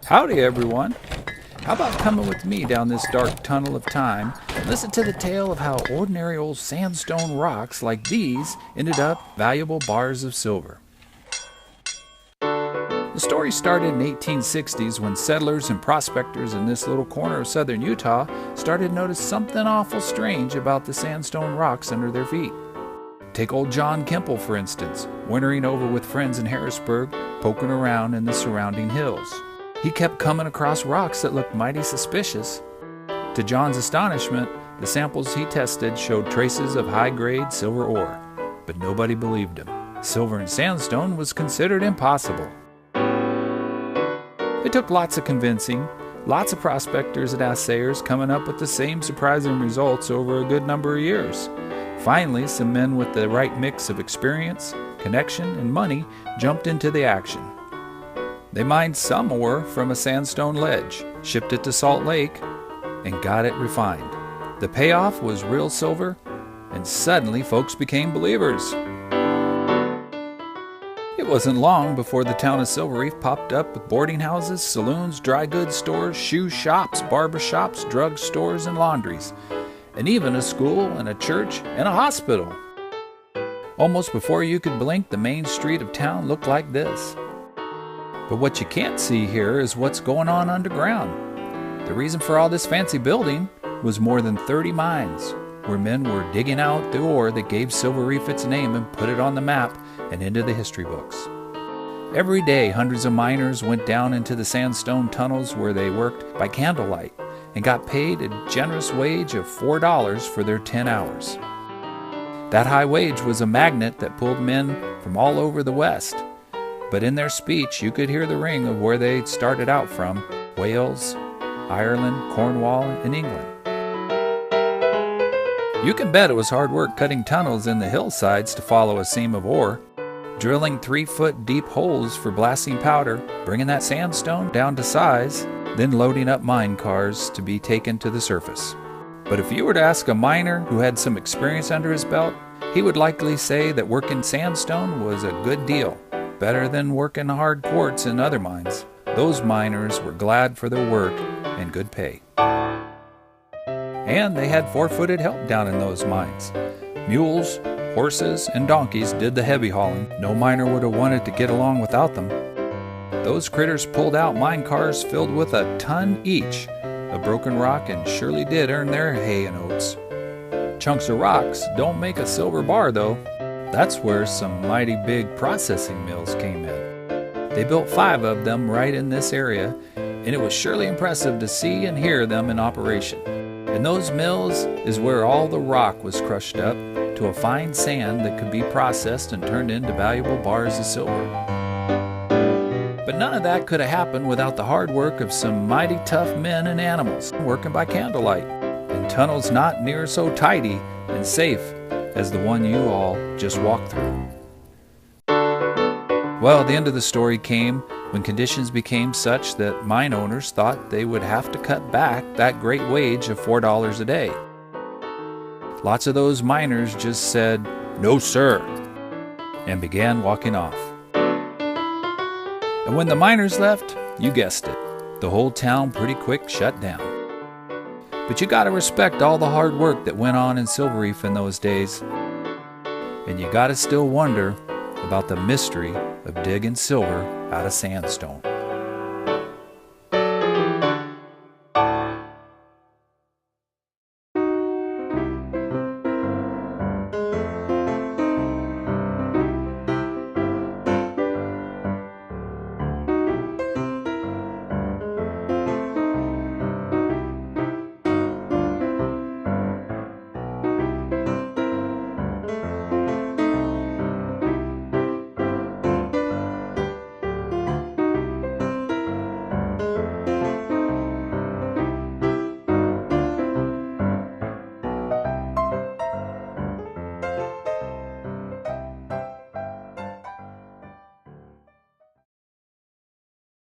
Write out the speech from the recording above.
Howdy everyone! How about coming with me down this dark tunnel of time and listen to the tale of how ordinary old sandstone rocks like these ended up valuable bars of silver. The story started in the 1860s when settlers and prospectors in this little corner of southern Utah started to notice something awful strange about the sandstone rocks under their feet. Take old John Kemple, for instance, wintering over with friends in Harrisburg, poking around in the surrounding hills. He kept coming across rocks that looked mighty suspicious. To John's astonishment, the samples he tested showed traces of high-grade silver ore, but nobody believed him. Silver in sandstone was considered impossible. It took lots of convincing, lots of prospectors and assayers coming up with the same surprising results over a good number of years. Finally, some men with the right mix of experience, connection, and money jumped into the action. They mined some ore from a sandstone ledge, shipped it to Salt Lake, and got it refined. The payoff was real silver, and suddenly folks became believers. It wasn't long before the town of Silver Reef popped up with boarding houses, saloons, dry goods stores, shoe shops, barber shops, drug stores, and laundries, and even a school and a church and a hospital. Almost before you could blink, the main street of town looked like this. But what you can't see here is what's going on underground. The reason for all this fancy building was more than 30 mines, where men were digging out the ore that gave Silver Reef its name and put it on the map and into the history books. Every day, hundreds of miners went down into the sandstone tunnels where they worked by candlelight and got paid a generous wage of $4 for their 10 hours. That high wage was a magnet that pulled men from all over the West. But in their speech, you could hear the ring of where they started out from: Wales, Ireland, Cornwall, and England. You can bet it was hard work cutting tunnels in the hillsides to follow a seam of ore, drilling 3-foot deep holes for blasting powder, bringing that sandstone down to size, then loading up mine cars to be taken to the surface. But if you were to ask a miner who had some experience under his belt, he would likely say that working sandstone was a good deal. Better than working hard quartz in other mines. Those miners were glad for their work and good pay. And they had 4-footed help down in those mines. Mules, horses, and donkeys did the heavy hauling. No miner would have wanted to get along without them. Those critters pulled out mine cars filled with a ton each of broken rock and surely did earn their hay and oats. Chunks of rocks don't make a silver bar though. That's where some mighty big processing mills came in. They built 5 of them right in this area, and it was surely impressive to see and hear them in operation. In those mills is where all the rock was crushed up to a fine sand that could be processed and turned into valuable bars of silver. But none of that could have happened without the hard work of some mighty tough men and animals working by candlelight, in tunnels not near so tidy and safe as the one you all just walked through. Well, the end of the story came when conditions became such that mine owners thought they would have to cut back that great wage of $4 a day. Lots of those miners just said, "No sir," and began walking off. And when the miners left, you guessed it, the whole town pretty quick shut down. But you gotta respect all the hard work that went on in Silver Reef in those days. And you gotta still wonder about the mystery of digging silver out of sandstone.